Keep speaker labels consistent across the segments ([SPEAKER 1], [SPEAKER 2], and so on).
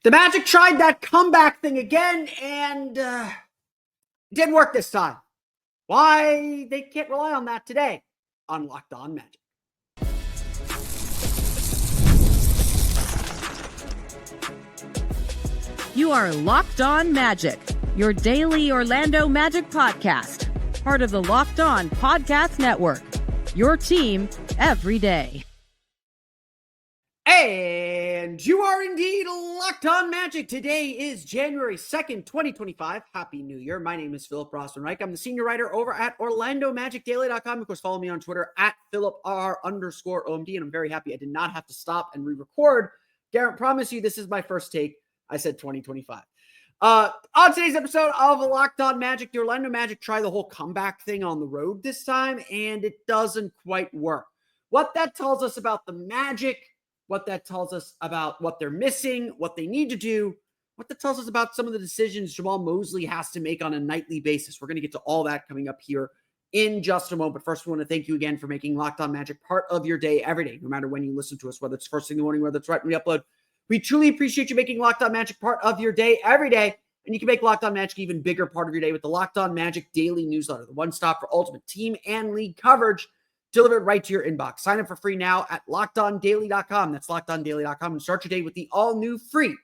[SPEAKER 1] The Magic tried that comeback thing again, and it didn't work this time. Why they can't rely on that today on Locked On Magic.
[SPEAKER 2] You are Locked On Magic, your daily Orlando Magic podcast, part of the Locked On Podcast Network, your team every day.
[SPEAKER 1] And you are indeed Locked On Magic. Today is January 2nd, 2025. Happy New Year. My name is Philip Rossman-Reich. I'm the senior writer over at OrlandoMagicDaily.com. Of course, follow me on Twitter at PhilipR_OMD. And I'm very happy I did not have to stop and re-record. Garrett, promise you this is my first take. I said 2025. On today's episode of Locked On Magic, the Orlando Magic try the whole comeback thing on the road this time, and it doesn't quite work. What that tells us about the Magic, what that tells us about what they're missing, what they need to do, what that tells us about some of the decisions Jamal Mosley has to make on a nightly basis. We're going to get to all that coming up here in just a moment. But first, we want to thank you again for making Locked On Magic part of your day every day, no matter when you listen to us, whether it's first thing in the morning, whether it's right when we upload. We truly appreciate you making Locked On Magic part of your day every day. And you can make Locked On Magic even bigger part of your day with the Locked On Magic Daily Newsletter, the one stop for ultimate team and league coverage delivered right to your inbox. Sign up for free now at LockedOnDaily.com. That's LockedOnDaily.com, and start your day with the all-new free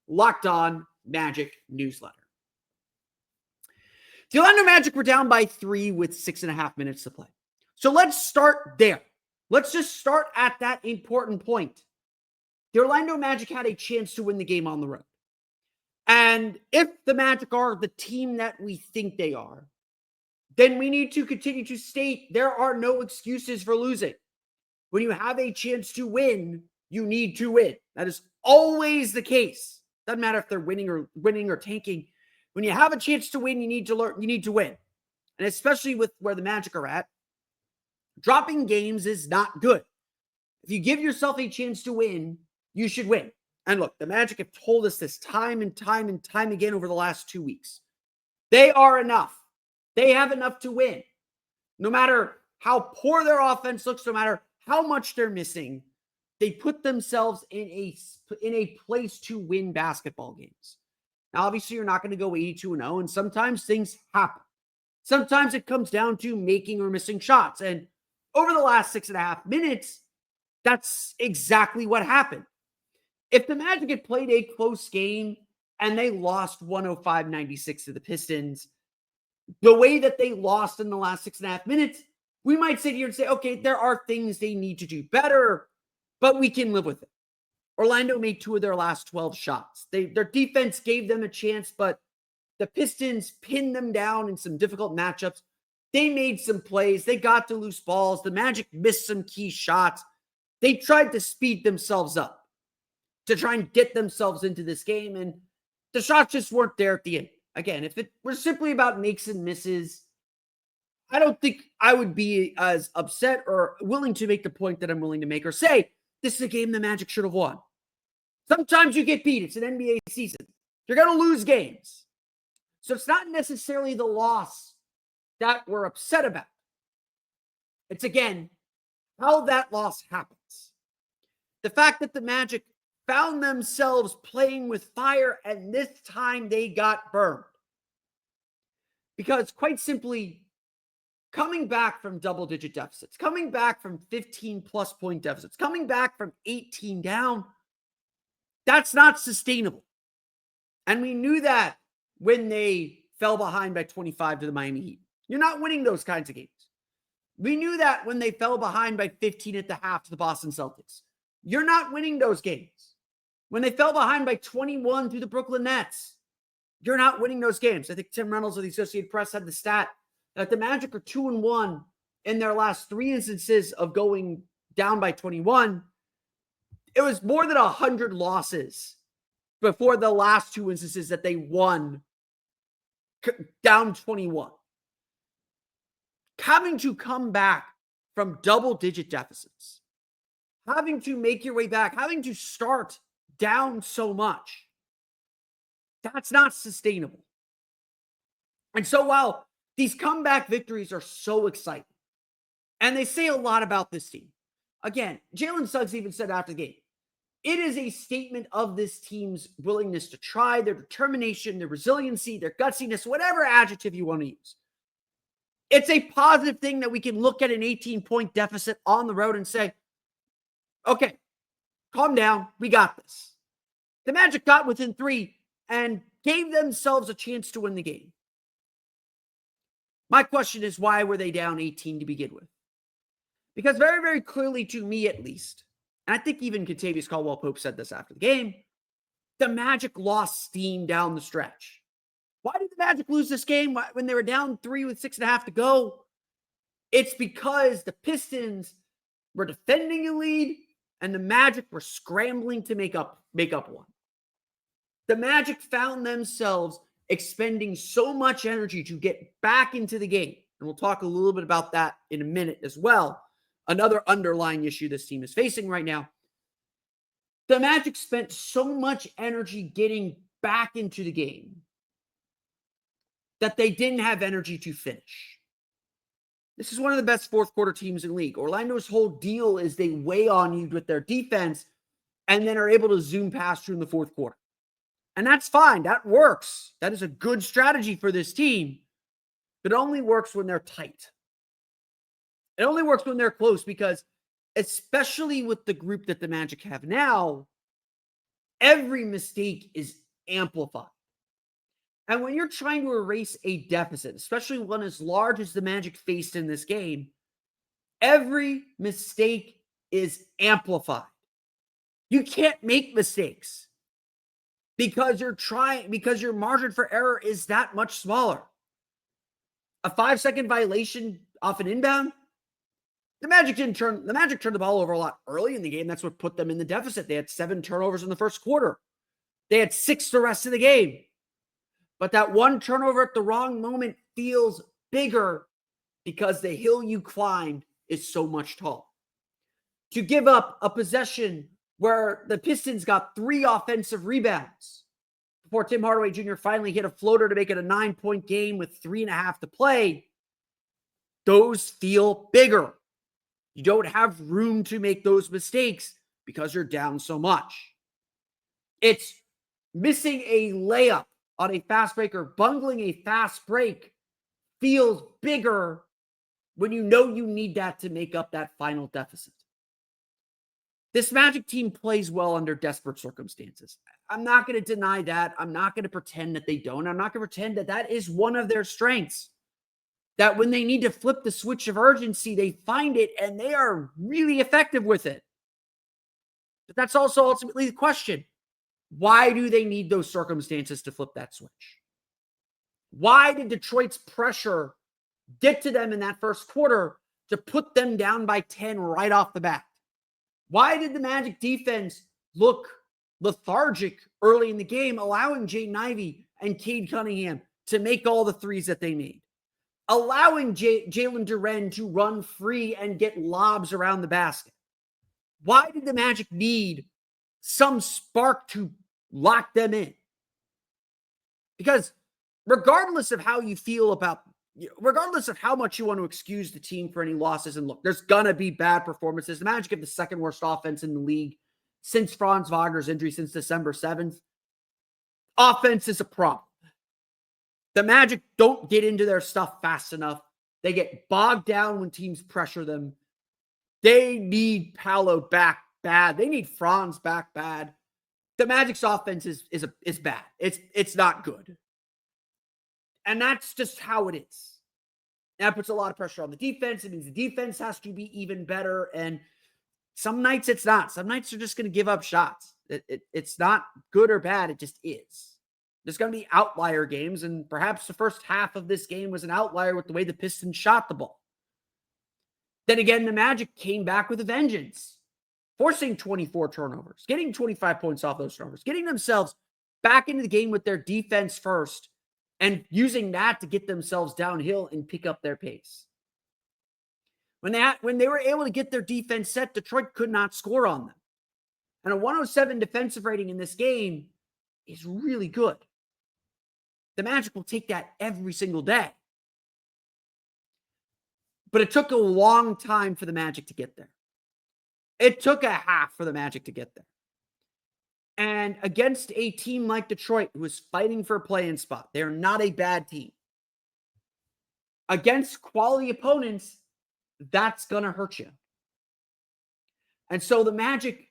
[SPEAKER 1] Locked On Magic Newsletter. The Orlando Magic were down by 3 with 6.5 minutes to play. So let's start there. Let's just start at that important point. The Orlando Magic had a chance to win the game on the road. And if the Magic are the team that we think they are, then we need to continue to state there are no excuses for losing. When you have a chance to win, you need to win. That is always the case. Doesn't matter if they're winning or tanking. When you have a chance to win, you need to win. And especially with where the Magic are at, dropping games is not good. If you give yourself a chance to win, you should win. And look, the Magic have told us this time and time and time again over the last 2 weeks. They are enough. They have enough to win. No matter how poor their offense looks, no matter how much they're missing, they put themselves in a place to win basketball games. Now, obviously, you're not going to go 82-0, and sometimes things happen. Sometimes it comes down to making or missing shots. And over the last 6.5 minutes, that's exactly what happened. If the Magic had played a close game and they lost 105-96 to the Pistons, the way that they lost in the last 6.5 minutes, we might sit here and say, okay, there are things they need to do better, but we can live with it. Orlando made 2 of their last 12 shots. Their defense gave them a chance, but the Pistons pinned them down in some difficult matchups. They made some plays. They got to loose balls. The Magic missed some key shots. They tried to speed themselves up to try and get themselves into this game, and the shots just weren't there at the end. Again, if it were simply about makes and misses, I don't think I would be as upset or willing to make the point that I'm willing to make or say, this is a game the Magic should have won. Sometimes you get beat. It's an NBA season. You're going to lose games. So it's not necessarily the loss that we're upset about. It's, again, how that loss happens. The fact that the Magic found themselves playing with fire, and this time they got burned. Because quite simply, coming back from double-digit deficits, coming back from 15-plus point deficits, coming back from 18 down, that's not sustainable. And we knew that when they fell behind by 25 to the Miami Heat. You're not winning those kinds of games. We knew that when they fell behind by 15 at the half to the Boston Celtics. You're not winning those games. When they fell behind by 21 to the Brooklyn Nets, you're not winning those games. I think Tim Reynolds of the Associated Press had the stat that the Magic are 2-1 in their last 3 instances of going down by 21. It was more than 100 losses before the last 2 instances that they won down 21. Having to come back from double-digit deficits, having to make your way back, having to start down so much, that's not sustainable. And so while these comeback victories are so exciting, and they say a lot about this team, again, Jalen Suggs even said after the game, It is a statement of this team's willingness to try, their determination, their resiliency, their gutsiness, whatever adjective you want to use. It's a positive thing that we can look at an 18-point deficit on the road and say, okay, calm down. We got this. The Magic got within 3 and gave themselves a chance to win the game. My question is, why were they down 18 to begin with? Because very, very clearly, to me at least, and I think even Kentavious Caldwell-Pope said this after the game, the Magic lost steam down the stretch. Why did the Magic lose this game when they were down 3 with 6.5 to go? It's because the Pistons were defending a lead and the Magic were scrambling to make up one. The Magic found themselves expending so much energy to get back into the game. And we'll talk a little bit about that in a minute as well. Another underlying issue this team is facing right now. The Magic spent so much energy getting back into the game that they didn't have energy to finish. This is one of the best fourth quarter teams in the league. Orlando's whole deal is they weigh on you with their defense and then are able to zoom past you in the fourth quarter. And that's fine. That works. That is a good strategy for this team. But it only works when they're tight. It only works when they're close because, especially with the group that the Magic have now, every mistake is amplified. And when you're trying to erase a deficit, especially one as large as the Magic faced in this game, every mistake is amplified. You can't make mistakes because your margin for error is that much smaller. A 5-second violation off an inbound, the Magic turned the ball over a lot early in the game. That's what put them in the deficit. They had 7 turnovers in the first quarter. They had 6 the rest of the game. But that one turnover at the wrong moment feels bigger because the hill you climbed is so much taller. To give up a possession where the Pistons got 3 offensive rebounds before Tim Hardaway Jr. finally hit a floater to make it a 9-point game with 3.5 to play, those feel bigger. You don't have room to make those mistakes because you're down so much. It's missing a layup on a fast break or bungling a fast break feels bigger when you know you need that to make up that final deficit. This Magic team plays well under desperate circumstances. I'm not going to deny that. I'm not going to pretend that they don't. I'm not going to pretend that that is one of their strengths. That when they need to flip the switch of urgency, they find it and they are really effective with it. But that's also ultimately the question. Why do they need those circumstances to flip that switch? Why did Detroit's pressure get to them in that first quarter to put them down by 10 right off the bat? Why did the Magic defense look lethargic early in the game, allowing Jaden Ivey and Cade Cunningham to make all the threes that they made? Allowing Jalen Duren to run free and get lobs around the basket? Why did the Magic need some spark to lock them in? Because regardless of how you feel about, regardless of how much you want to excuse the team for any losses, and look, there's going to be bad performances. The Magic have the second worst offense in the league since Franz Wagner's injury since December 7th. Offense is a problem. The Magic don't get into their stuff fast enough. They get bogged down when teams pressure them. They need Paolo back bad. They need Franz back bad. The Magic's offense is bad. It's not good. And that's just how it is. That puts a lot of pressure on the defense. It means the defense has to be even better. And some nights it's not. Some nights they're just going to give up shots. It's not good or bad. It just is. There's going to be outlier games, and perhaps the first half of this game was an outlier with the way the Pistons shot the ball. Then again, the Magic came back with a vengeance, forcing 24 turnovers, getting 25 points off those turnovers, getting themselves back into the game with their defense first, and using that to get themselves downhill and pick up their pace. When they were able to get their defense set, Detroit could not score on them. And a 107 defensive rating in this game is really good. The Magic will take that every single day. But it took a long time for the Magic to get there. It took a half for the Magic to get there. And against a team like Detroit, who is fighting for a play-in spot, they're not a bad team. Against quality opponents, that's going to hurt you. And so the Magic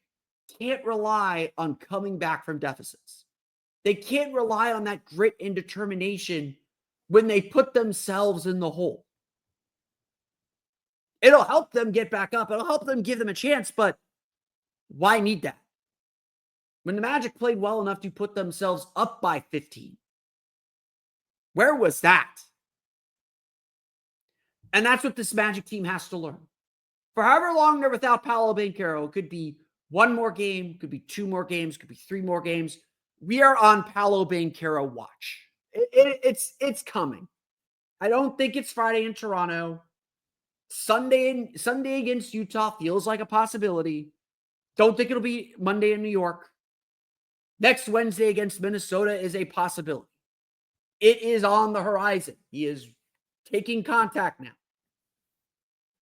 [SPEAKER 1] can't rely on coming back from deficits. They can't rely on that grit and determination when they put themselves in the hole. It'll help them get back up. It'll help them give them a chance, but why need that? When the Magic played well enough to put themselves up by 15, where was that? And that's what this Magic team has to learn. For however long they're without Paolo Banchero, it could be one more game, could be two more games, could be three more games. We are on Paolo Banchero watch. It's coming. I don't think it's Friday in Toronto. Sunday against Utah feels like a possibility. Don't think it'll be Monday in New York. Next Wednesday against Minnesota is a possibility. It is on the horizon. He is taking contact now.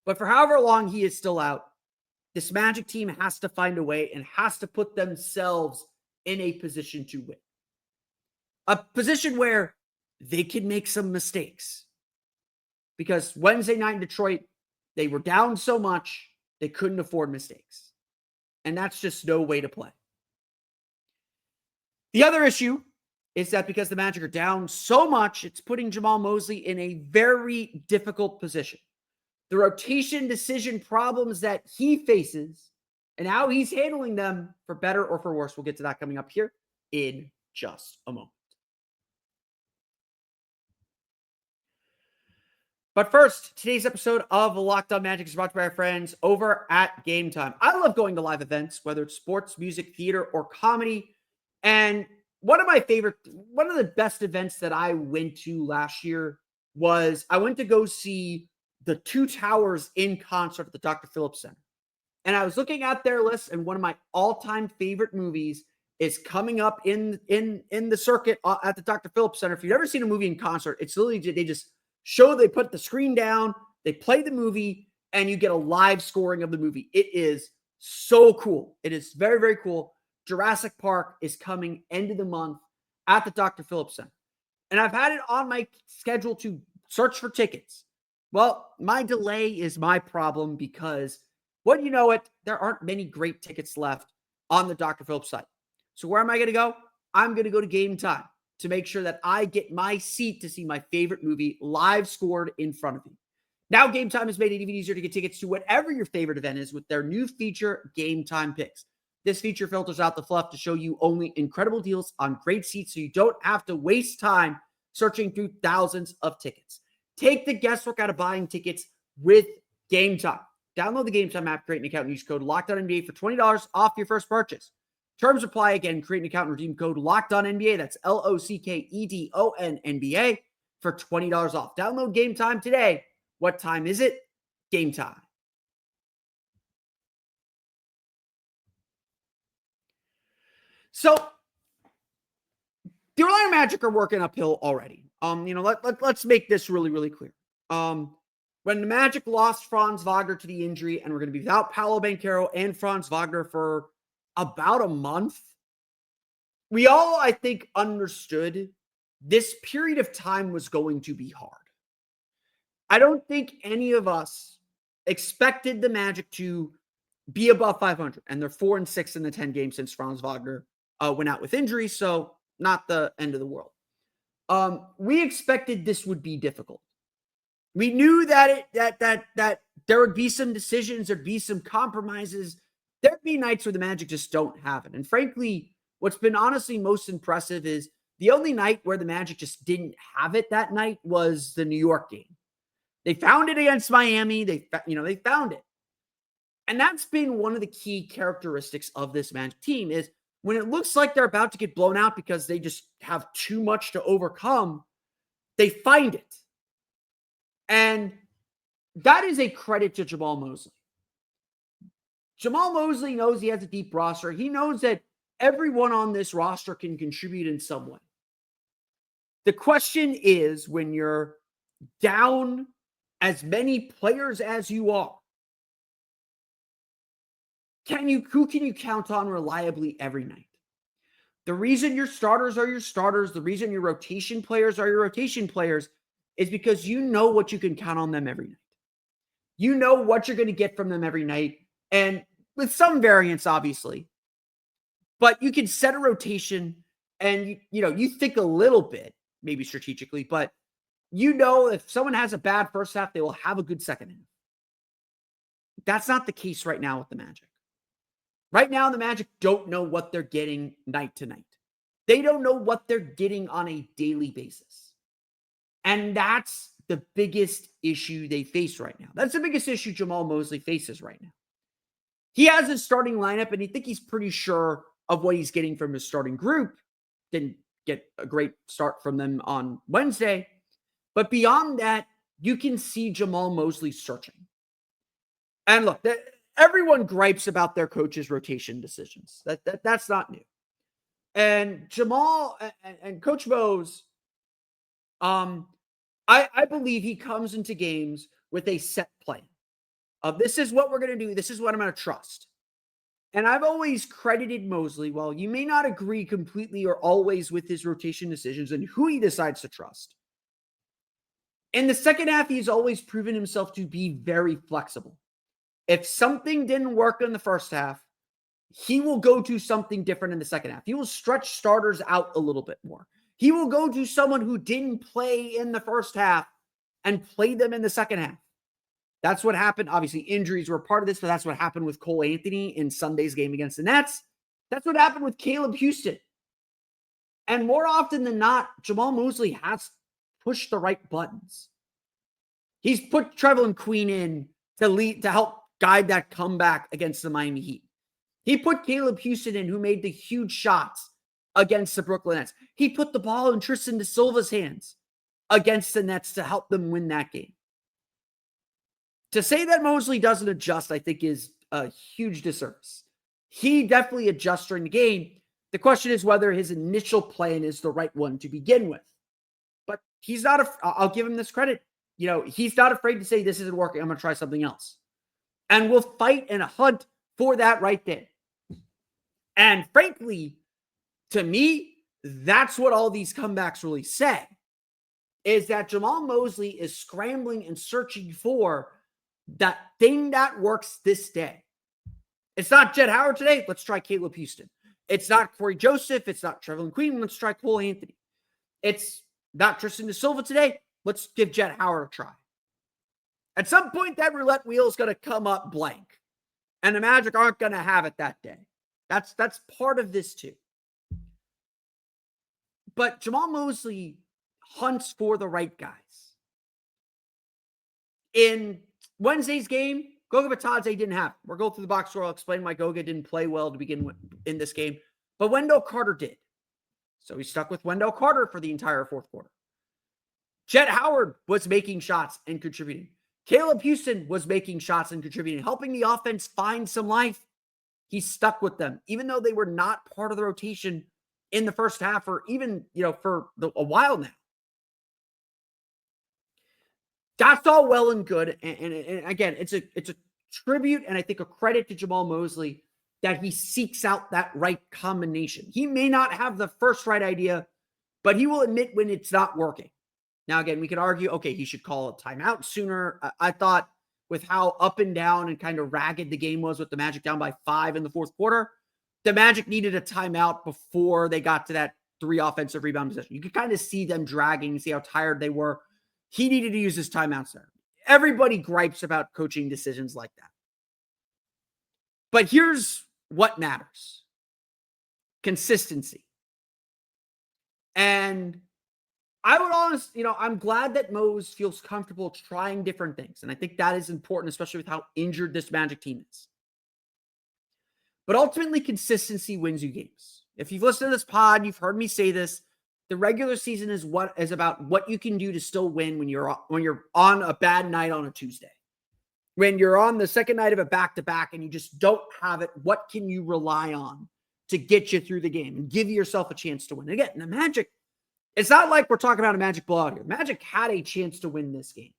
[SPEAKER 1] But for however long he is still out, this Magic team has to find a way and has to put themselves in a position to win. A position where they can make some mistakes. Because Wednesday night in Detroit, they were down so much, they couldn't afford mistakes. And that's just no way to play. The other issue is that because the Magic are down so much, it's putting Jamahl Mosley in a very difficult position. The rotation decision problems that he faces and how he's handling them, for better or for worse, we'll get to that coming up here in just a moment. But first, today's episode of Locked On Magic is brought to you by our friends over at Game Time. I love going to live events, whether it's sports, music, theater, or comedy. And one of the best events that I went to last year was I went to go see the Two Towers in concert at the Dr. Phillips Center. And I was looking at their list, and one of my all-time favorite movies is coming up in the circuit at the Dr. Phillips Center. If you've ever seen a movie in concert, it's literally, they put the screen down, they play the movie, and you get a live scoring of the movie. It is so cool. It is very, very cool. Jurassic Park is coming end of the month at the Dr. Phillips Center. And I've had it on my schedule to search for tickets. Well, my delay is my problem because, well, you know it, there aren't many great tickets left on the Dr. Phillips site. So where am I going to go? I'm going to go to Game Time to make sure that I get my seat to see my favorite movie live scored in front of me. Now Game Time has made it even easier to get tickets to whatever your favorite event is with their new feature, Game Time Picks. This feature filters out the fluff to show you only incredible deals on great seats so you don't have to waste time searching through thousands of tickets. Take the guesswork out of buying tickets with Game Time. Download the Game Time app, create an account, and use code LOCKEDONNBA for $20 off your first purchase. Terms apply. Again, create an account and redeem code LOCKEDONNBA. That's LOCKEDONNBA for $20 off. Download Game Time today. What time is it? Game time. So, the Orlando Magic are working uphill already. Let's make this really, really clear. When the Magic lost Franz Wagner to the injury, and we're going to be without Paolo Banchero and Franz Wagner for about a month, we all, I think, understood this period of time was going to be hard. I don't think any of us expected the Magic to be above 500, and they're 4-6 in the 10 games since Franz Wagner went out with injury, so not the end of the world. We expected this would be difficult. We knew that there would be some decisions, there'd be some compromises. There'd be nights where the Magic just don't have it. And frankly, what's been honestly most impressive is the only night where the Magic just didn't have it that night was the New York game. They found it against Miami. They found it. And that's been one of the key characteristics of this Magic team is when it looks like they're about to get blown out because they just have too much to overcome, they find it. And that is a credit to Jamahl Mosley. Jamahl Mosley knows he has a deep roster. He knows that everyone on this roster can contribute in some way. The question is, when you're down as many players as you are, who can you count on reliably every night? The reason your starters are your starters, the reason your rotation players are your rotation players is because you know what you can count on them every night. You know what you're going to get from them every night. And with some variance, obviously, but you can set a rotation and you think a little bit, maybe strategically, but if someone has a bad first half, they will have a good second half. That's not the case right now with the Magic. Right now, the Magic don't know what they're getting night to night. They don't know what they're getting on a daily basis. And that's the biggest issue they face right now. That's the biggest issue Jamal Mosley faces right now. He has his starting lineup, and I think he's pretty sure of what he's getting from his starting group. Didn't get a great start from them on Wednesday. But beyond that, you can see Jamal Mosley searching. And look, everyone gripes about their coach's rotation decisions. That's not new. And Jamal and Coach Mose, I believe he comes into games with a set plan of this is what we're going to do. This is what I'm going to trust. And I've always credited Mosley, while you may not agree completely or always with his rotation decisions and who he decides to trust. In the second half, he's always proven himself to be very flexible. If something didn't work in the first half, he will go to something different in the second half. He will stretch starters out a little bit more. He will go to someone who didn't play in the first half and play them in the second half. That's what happened. Obviously, injuries were part of this, but that's what happened with Cole Anthony in Sunday's game against the Nets. That's what happened with Caleb Houston. And more often than not, Jamal Mosley has pushed the right buttons. He's put Trevelyan Queen in to help guide that comeback against the Miami Heat. He put Caleb Houston in, who made the huge shots against the Brooklyn Nets. He put the ball in Tristan de Silva's hands against the Nets to help them win that game. To say that Mosley doesn't adjust, I think, is a huge disservice. He definitely adjusts during the game. The question is whether his initial plan is the right one to begin with. But he's not, I'll give him this credit. He's not afraid to say, this isn't working, I'm going to try something else. And we'll fight and hunt for that right there. And frankly, to me, that's what all these comebacks really say, is that Jamal Mosley is scrambling and searching for that thing that works this day. It's not Jett Howard today. Let's try Caleb Houston. It's not Corey Joseph. It's not Trevelyan Queen. Let's try Cole Anthony. It's not Tristan de Silva today. Let's give Jett Howard a try. At some point, that roulette wheel is going to come up blank. And the Magic aren't going to have it that day. That's part of this too. But Jamal Mosley hunts for the right guys. In Wednesday's game, Goga Bitadze didn't have. We'll go through the box score. I'll explain why Goga didn't play well to begin with in this game. But Wendell Carter did. So he stuck with Wendell Carter for the entire fourth quarter. Jett Howard was making shots and contributing. Caleb Houston was making shots and contributing, helping the offense find some life. He stuck with them, even though they were not part of the rotation in the first half or even, for a while now. That's all well and good. And again, it's a tribute and I think a credit to Jamal Mosley that he seeks out that right combination. He may not have the first right idea, but he will admit when it's not working. Now, again, we could argue, okay, he should call a timeout sooner. I thought with how up and down and kind of ragged the game was with the Magic down by 5 in the fourth quarter, the Magic needed a timeout before they got to that 3 offensive rebound possession. You could kind of see them dragging, see how tired they were. He needed to use his timeouts there. Everybody gripes about coaching decisions like that. But here's what matters. Consistency. And I would honestly, I'm glad that Mose feels comfortable trying different things. And I think that is important, especially with how injured this Magic team is. But ultimately, consistency wins you games. If you've listened to this pod, you've heard me say this. The regular season is about what you can do to still win when you're on a bad night on a Tuesday. When you're on the second night of a back-to-back and you just don't have it, what can you rely on to get you through the game and give yourself a chance to win? Again, the Magic, it's not like we're talking about a Magic blowout here. Magic had a chance to win this game.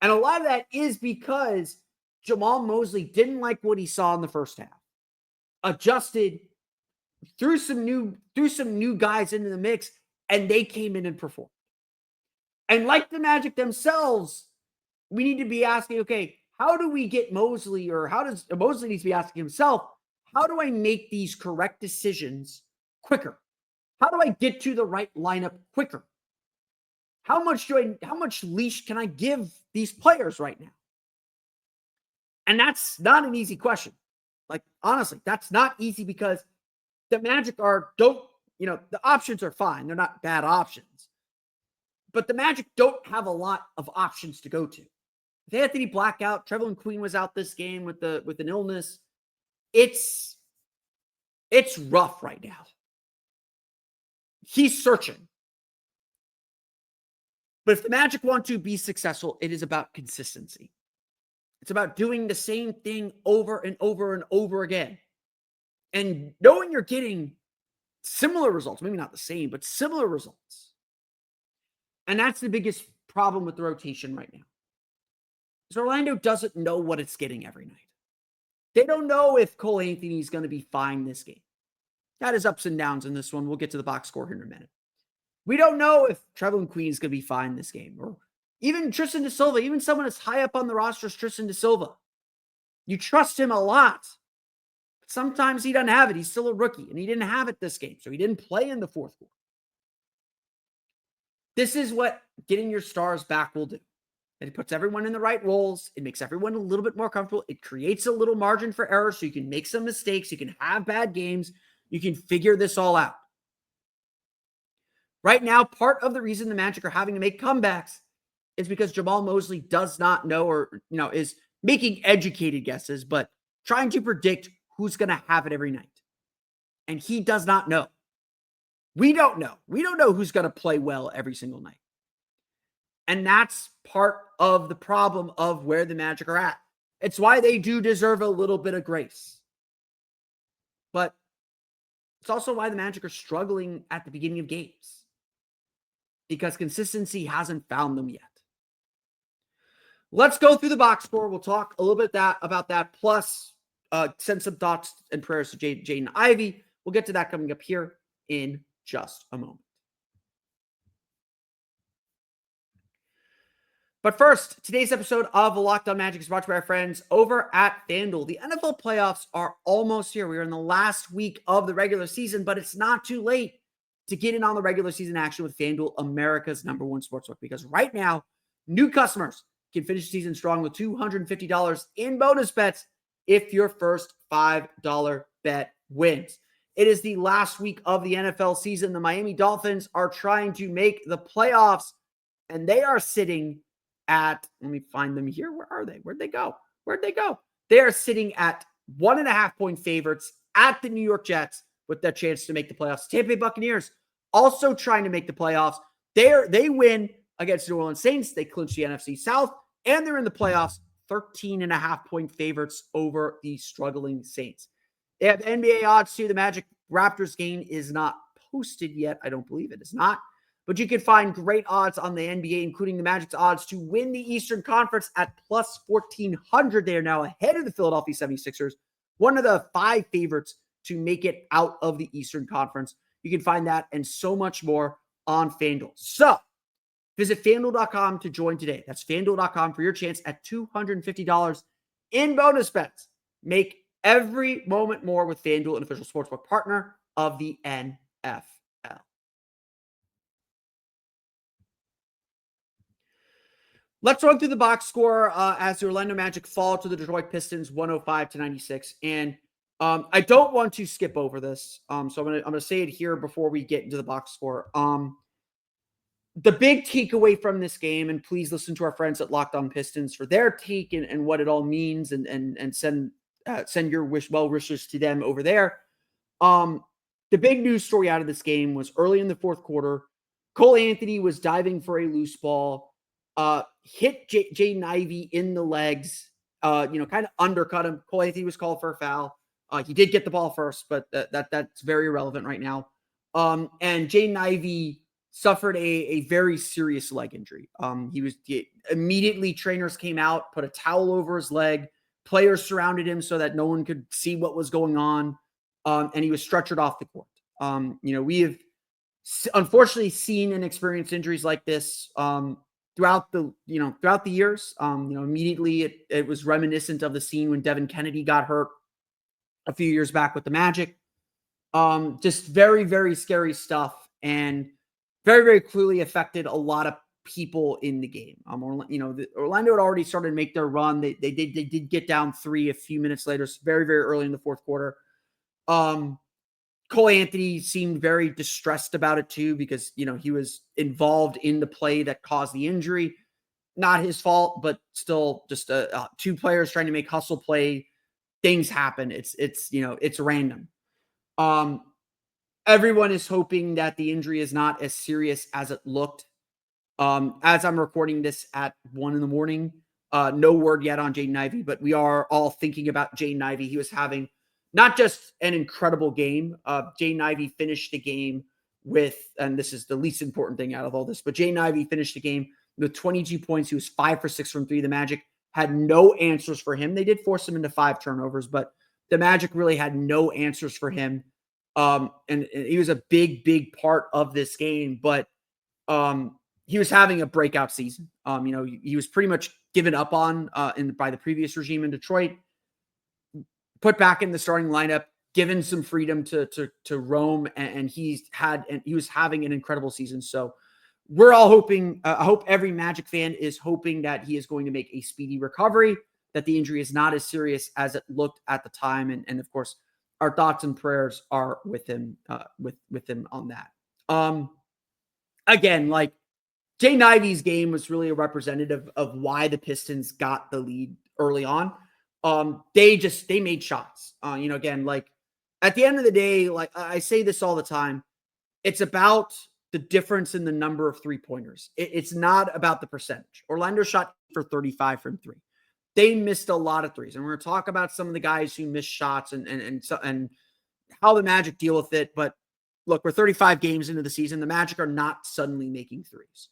[SPEAKER 1] And a lot of that is because Jamal Mosley didn't like what he saw in the first half. Adjusted, threw some new guys into the mix, and they came in and performed. And like the Magic themselves, we need to be asking, okay, how do we get Mosley, or how does Mosley needs to be asking himself, how do I make these correct decisions quicker? How do I get to the right lineup quicker? How much leash can I give these players right now? And that's not an easy question. Like, honestly, that's not easy, because the Magic the options are fine. They're not bad options. But the Magic don't have a lot of options to go to. With Anthony Black out, Trevelyan Queen was out this game with an illness. It's rough right now. He's searching. But if the Magic want to be successful, it is about consistency. It's about doing the same thing over and over and over again. And knowing you're getting similar results, maybe not the same, but similar results. And that's the biggest problem with the rotation right now. Because Orlando doesn't know what it's getting every night. They don't know if Cole Anthony is going to be fine this game. That is ups and downs in this one. We'll get to the box score here in a minute. We don't know if Trevelyan Queen is going to be fine this game, or even Tristan Da Silva, even someone as high up on the roster as Tristan Da Silva. You trust him a lot. But sometimes he doesn't have it. He's still a rookie, and he didn't have it this game, so he didn't play in the fourth quarter. This is what getting your stars back will do. It puts everyone in the right roles. It makes everyone a little bit more comfortable. It creates a little margin for error, so you can make some mistakes. You can have bad games. You can figure this all out. Right now, part of the reason the Magic are having to make comebacks is because Jamal Mosley does not know, or is making educated guesses, but trying to predict who's going to have it every night. And he does not know. We don't know. We don't know who's going to play well every single night. And that's part of the problem of where the Magic are at. It's why they do deserve a little bit of grace. But it's also why the Magic are struggling at the beginning of games, because consistency hasn't found them yet. Let's go through the box score. We'll talk a little bit about that, plus send some thoughts and prayers to Jaden Ivey. We'll get to that coming up here in just a moment. But first, today's episode of the Locked On Magic is brought to you by our friends over at FanDuel. The NFL playoffs are almost here. We are in the last week of the regular season, but it's not too late to get in on the regular season action with FanDuel, America's #1 sportsbook. Because right now, new customers can finish the season strong with $250 in bonus bets if your first $5 bet wins. It is the last week of the NFL season. The Miami Dolphins are trying to make the playoffs, and they are sitting at, let me find them here. Where are they? Where'd they go? They are sitting at 1.5-point favorites at the New York Jets with their chance to make the playoffs. Tampa Bay Buccaneers also trying to make the playoffs. They win against New Orleans Saints. They clinch the NFC South, and they're in the playoffs, 13.5-point favorites over the struggling Saints. They have NBA odds too. The Magic Raptors game is not posted yet. I don't believe it is not. But you can find great odds on the NBA, including the Magic's odds to win the Eastern Conference at plus 1,400. They are now ahead of the Philadelphia 76ers, one of the 5 favorites to make it out of the Eastern Conference. You can find that and so much more on FanDuel. So visit FanDuel.com to join today. That's FanDuel.com for your chance at $250 in bonus bets. Make every moment more with FanDuel, an official sportsbook partner of the NFL. Let's run through the box score as the Orlando Magic fall to the Detroit Pistons 105-96. And I don't want to skip over this. So I'm gonna say it here before we get into the box score. The big takeaway from this game, and please listen to our friends at Locked On Pistons for their take and what it all means, and send your well wishes to them over there. The big news story out of this game was early in the fourth quarter, Cole Anthony was diving for a loose ball. Hit Jaden Ivey in the legs, kind of undercut him. Cole Anthony was called for a foul. He did get the ball first, but that's very irrelevant right now. And Jaden Ivey suffered a very serious leg injury. Immediately trainers came out, put a towel over his leg. Players surrounded him so that no one could see what was going on. and he was stretchered off the court. We have unfortunately seen and experienced injuries like this throughout the years. Immediately it was reminiscent of the scene when Devin Kennedy got hurt a few years back with the Magic. Just very, very scary stuff, and very, very clearly affected a lot of people in the game. Orlando had already started to make their run. They did get down 3 a few minutes later, very, very early in the fourth quarter. Cole Anthony seemed very distressed about it too, because, he was involved in the play that caused the injury. Not his fault, but still just two players trying to make hustle play. Things happen. It's random. Everyone is hoping that the injury is not as serious as it looked. As I'm recording this at 1 a.m, no word yet on Jaden Ivey, but we are all thinking about Jaden Ivey. He was having not just an incredible game. Jaden Ivey finished the game with, and this is the least important thing out of all this, but Jaden Ivey finished the game with 22 points. He was 5 for 6 from 3. The Magic had no answers for him. They did force him into 5 turnovers, but the Magic really had no answers for him. And he was a big, big part of this game, but he was having a breakout season. He was pretty much given up on by the previous regime in Detroit, put back in the starting lineup, given some freedom to roam, and he was having an incredible season. So we're all hoping, I hope every Magic fan is hoping that he is going to make a speedy recovery, that the injury is not as serious as it looked at the time. And of course, our thoughts and prayers are with him, with him on that. Again, like, Jaden Ivey's game was really a representative of why the Pistons got the lead early on. They made shots. Again, like, at the end of the day, like I say this all the time, it's about the difference in the number of 3-pointers. It's not about the percentage. Orlando shot for 35 from 3. They missed a lot of threes, and we're going to talk about some of the guys who missed shots and how the Magic deal with it. But look, we're 35 games into the season. The Magic are not suddenly making threes.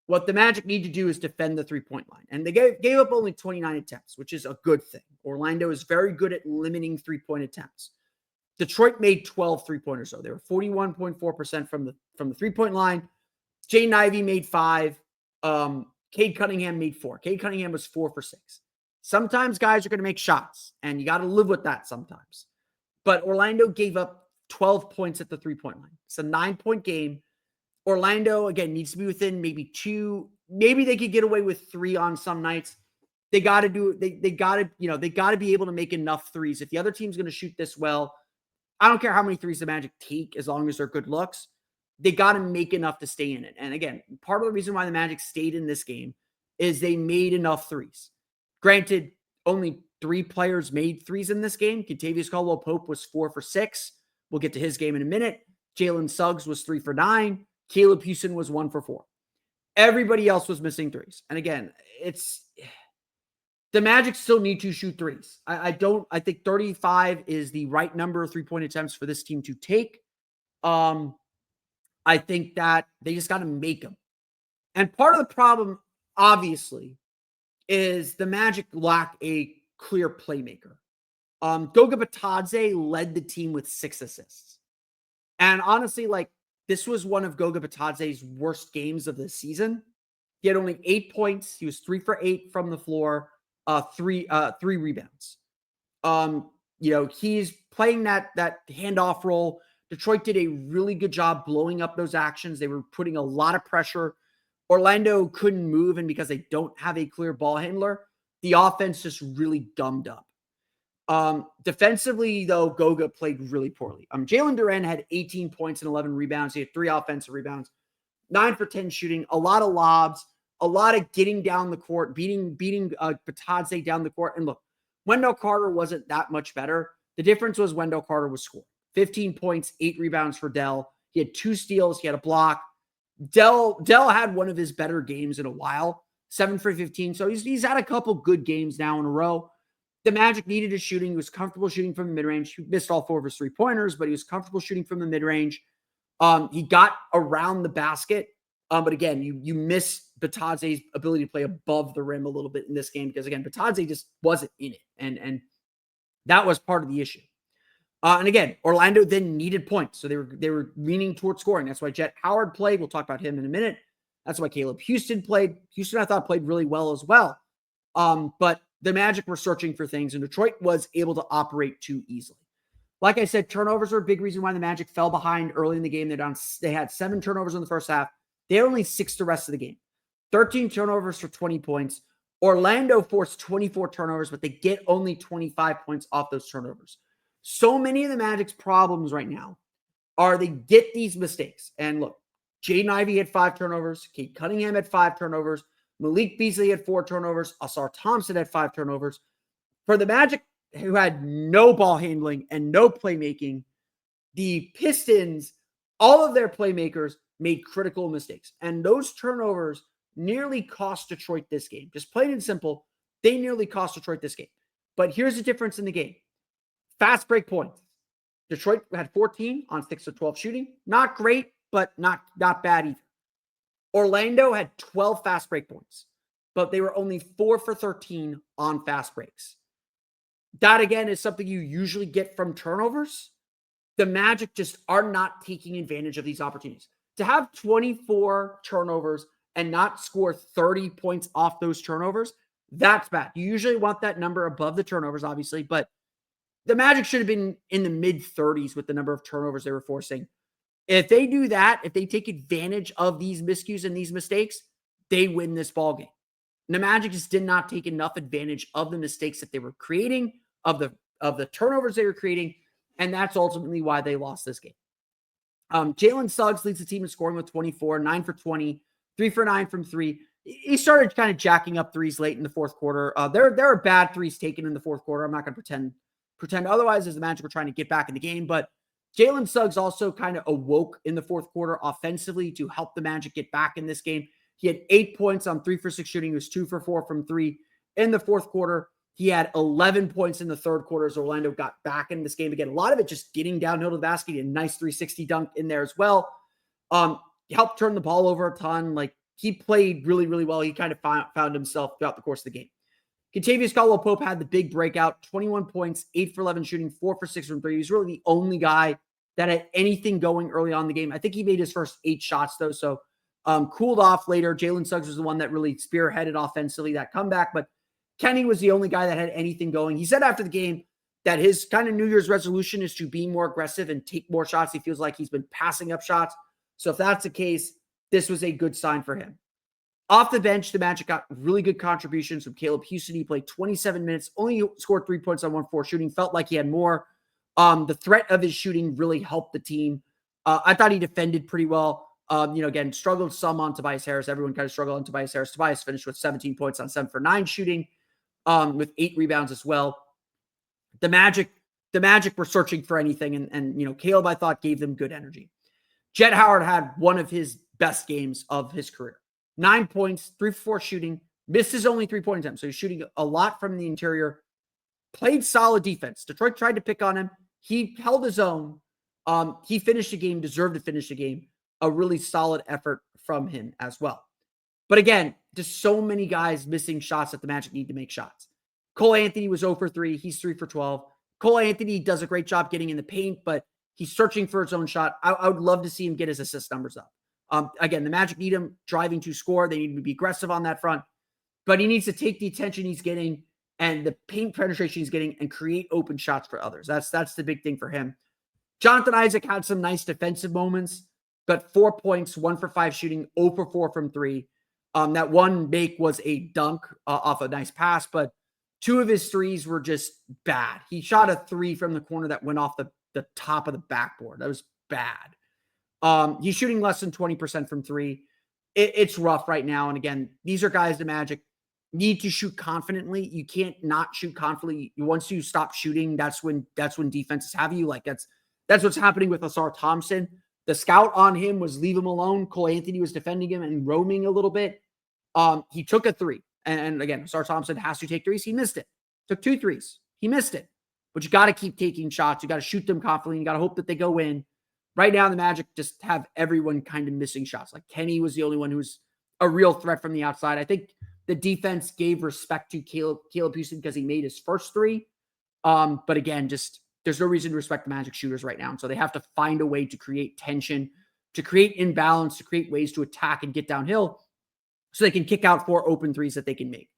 [SPEAKER 1] What the Magic need to do is defend the 3-point line. And they gave up only 29 attempts, which is a good thing. Orlando is very good at limiting 3-point attempts. Detroit made 12 3-pointers, though. They were 41.4% from the 3-point line. Jaden Ivey made 5. Cade Cunningham made 4. Cade Cunningham was 4 for 6. Sometimes guys are going to make shots, and you got to live with that sometimes. But Orlando gave up 12 points at the 3-point line. It's a 9-point game. Orlando, again, needs to be within maybe 2. Maybe they could get away with 3 on some nights. They got to do it. They got to be able to make enough threes. If the other team's going to shoot this well, I don't care how many threes the Magic take, as long as they're good looks. They got to make enough to stay in it. And again, part of the reason why the Magic stayed in this game is they made enough threes. Granted, only 3 players made threes in this game. Kentavious Caldwell-Pope was 4 for 6. We'll get to his game in a minute. Jalen Suggs was 3 for 9. Caleb Houston was 1 for 4. Everybody else was missing threes. And again, the Magic still need to shoot threes. I think 35 is the right number of 3-point attempts for this team to take. I think that they just got to make them. And part of the problem, obviously, is the Magic lack a clear playmaker. Goga Bitadze led the team with 6 assists. And honestly, like, this was one of Goga Bitadze's worst games of the season. He had only 8 points. He was 3 for 8 from the floor, 3 rebounds. He's playing that handoff role. Detroit did a really good job blowing up those actions. They were putting a lot of pressure. Orlando couldn't move, and because they don't have a clear ball handler, the offense just really gummed up. Defensively, though, Goga played really poorly. Jalen Duren had 18 points and 11 rebounds. He had 3 offensive rebounds, 9 for 10 shooting, a lot of lobs, a lot of getting down the court, beating Bitadze down the court. And look, Wendell Carter wasn't that much better. The difference was Wendell Carter was scoring 15 points, 8 rebounds for Dell. He had 2 steals. He had a block. Dell had one of his better games in a while, 7 for 15. So he's had a couple good games now in a row. The Magic needed his shooting. He was comfortable shooting from the mid-range. He missed all 4 of his 3-pointers, but he was comfortable shooting from the mid-range. He got around the basket. But again, you miss Bitadze's ability to play above the rim a little bit in this game because, again, Bitadze just wasn't in it. And that was part of the issue. And again, Orlando then needed points. So they were leaning towards scoring. That's why Jet Howard played. We'll talk about him in a minute. That's why Caleb Houston played. Houston, I thought, played really well as well. But the Magic were searching for things, and Detroit was able to operate too easily. Like I said, turnovers are a big reason why the Magic fell behind early in the game. They had 7 turnovers in the first half. They had only 6 the rest of the game. 13 turnovers for 20 points. Orlando forced 24 turnovers, but they get only 25 points off those turnovers. So many of the Magic's problems right now are they get these mistakes. And look, Jaden Ivey had 5 turnovers. Cade Cunningham had 5 turnovers. Malik Beasley had 4 turnovers. Asar Thompson had 5 turnovers. For the Magic, who had no ball handling and no playmaking, the Pistons, all of their playmakers made critical mistakes. And those turnovers nearly cost Detroit this game. Just plain and simple, they nearly cost Detroit this game. But here's the difference in the game. Fast break points. Detroit had 14 on 6 of 12 shooting. Not great, but not bad either. Orlando had 12 fast break points, but they were only 4 for 13 on fast breaks. That, again, is something you usually get from turnovers. The Magic just are not taking advantage of these opportunities. To have 24 turnovers and not score 30 points off those turnovers, that's bad. You usually want that number above the turnovers, obviously, but the Magic should have been in the mid-30s with the number of turnovers they were forcing. If they do that, if they take advantage of these miscues and these mistakes, they win this ballgame. The Magic just did not take enough advantage of the mistakes that they were creating, of the turnovers they were creating, and that's ultimately why they lost this game. Jalen Suggs leads the team in scoring with 24, 9 for 20, 3 for 9 from 3. He started kind of jacking up threes late in the fourth quarter. There are bad threes taken in the fourth quarter. I'm not going to pretend otherwise, as the Magic were trying to get back in the game, but Jalen Suggs also kind of awoke in the fourth quarter offensively to help the Magic get back in this game. He had 8 points on 3 for 6 shooting. He was 2 for 4 from 3 in the fourth quarter. He had 11 points in the third quarter as Orlando got back in this game again. A lot of it just getting downhill to the basket. He had a nice 360 dunk in there as well. He helped turn the ball over a ton. Like, he played really, really well. He kind of found himself throughout the course of the game. Kentavious Caldwell-Pope had the big breakout, 21 points, 8 for 11 shooting, 4 for 6 from 3. He was really the only guy that had anything going early on in the game. I think he made his first 8 shots, though, so cooled off later. Jalen Suggs was the one that really spearheaded offensively that comeback, but Kenny was the only guy that had anything going. He said after the game that his kind of New Year's resolution is to be more aggressive and take more shots. He feels like he's been passing up shots. So if that's the case, this was a good sign for him. Off the bench, the Magic got really good contributions from Caleb Houston. He played 27 minutes, only scored 3 points on 1-4 shooting. Felt like he had more. The threat of his shooting really helped the team. I thought he defended pretty well. Again, struggled some on Tobias Harris. Everyone kind of struggled on Tobias Harris. Tobias finished with 17 points on 7 for 9 shooting, with 8 rebounds as well. The Magic were searching for anything, and Caleb, I thought, gave them good energy. Jet Howard had one of his best games of his career. 9 points, 3 for 4 shooting, missed his only 3-point attempt. So he's shooting a lot from the interior. Played solid defense. Detroit tried to pick on him. He held his own. He finished the game, deserved to finish the game. A really solid effort from him as well. But again, just so many guys missing shots that the Magic need to make shots. Cole Anthony was 0 for 3. He's 3 for 12. Cole Anthony does a great job getting in the paint, but he's searching for his own shot. I would love to see him get his assist numbers up. Again, the Magic need him driving to score. They need to be aggressive on that front. But he needs to take the attention he's getting and the paint penetration he's getting and create open shots for others. That's the big thing for him. Jonathan Isaac had some nice defensive moments, got 4 points, 1 for 5 shooting, 0 for 4 from 3. That one make was a dunk off a nice pass, but 2 of his threes were just bad. He shot a 3 from the corner that went off the top of the backboard. That was bad. He's shooting less than 20% from 3. It's rough right now. And again, these are guys the Magic need to shoot confidently. You can't not shoot confidently. Once you stop shooting, that's when defenses have you. Like that's what's happening with Asar Thompson. The scout on him was leave him alone. Cole Anthony was defending him and roaming a little bit. He took a 3. And again, Asar Thompson has to take threes. He missed it. Took 2 threes. He missed it. But you got to keep taking shots. You got to shoot them confidently. You got to hope that they go in. Right now, the Magic just have everyone kind of missing shots. Like Kenny was the only one who's a real threat from the outside. I think the defense gave respect to Caleb Houston because he made his first 3. But again, just there's no reason to respect the Magic shooters right now. And so they have to find a way to create tension, to create imbalance, to create ways to attack and get downhill so they can kick out 4 open threes that they can make.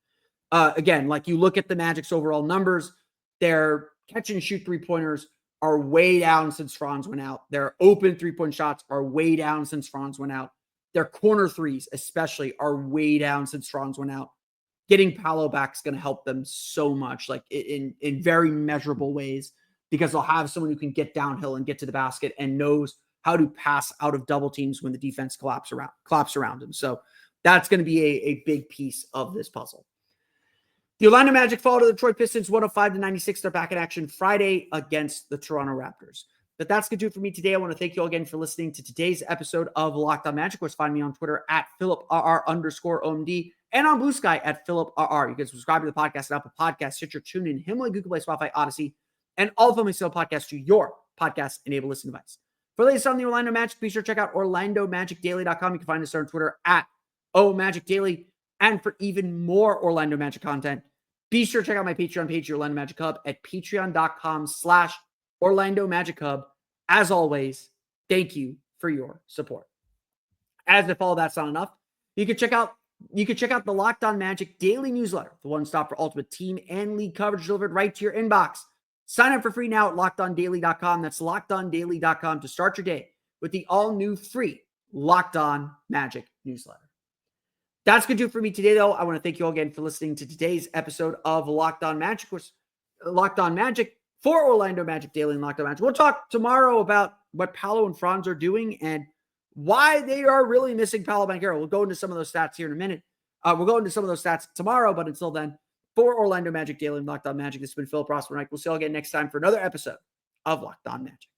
[SPEAKER 1] Again, like you look at the Magic's overall numbers, their catch and shoot 3-pointers are way down since Franz went out. Their open 3-point shots are way down since Franz went out. Their corner threes especially are way down since Franz went out. Getting Paolo back is going to help them so much, like in very measurable ways, because they'll have someone who can get downhill and get to the basket and knows how to pass out of double teams when the defense collapse around him. So that's going to be a big piece of this puzzle. The Orlando Magic fall to the Detroit Pistons 105-96. They're back in action Friday against the Toronto Raptors. But that's going to do it for me today. I want to thank you all again for listening to today's episode of Locked On Magic. Of course, find me on Twitter at PhilipRR_OMD and on Blue Sky at PhilipRR. You can subscribe to the podcast at Apple Podcasts, Stitcher, TuneIn, Himalaya, Google Play, Spotify, Odyssey, and all of them sell podcasts to your podcast-enabled listening device. For the latest on the Orlando Magic, be sure to check out OrlandoMagicDaily.com. You can find us there on Twitter at OMagicDaily. And for even more Orlando Magic content, be sure to check out my Patreon page, your Orlando Magic Hub, at patreon.com/Orlando Magic Hub. As always, thank you for your support. As if all that's not enough, you can check out the Locked On Magic daily newsletter, the one stop for ultimate team and league coverage delivered right to your inbox. Sign up for free now at LockedOnDaily.com. That's LockedOnDaily.com to start your day with the all-new free Locked On Magic newsletter. That's going to do it for me today, though. I want to thank you all again for listening to today's episode of Locked On Magic, Locked On Magic for Orlando Magic Daily and Locked On Magic. We'll talk tomorrow about what Paolo and Franz are doing and why they are really missing Paolo Banchero. We'll go into some of those stats here in a minute. We'll go into some of those stats tomorrow, but until then, for Orlando Magic Daily and Locked On Magic, this has been Philip Rossman. We'll see you all again next time for another episode of Locked On Magic.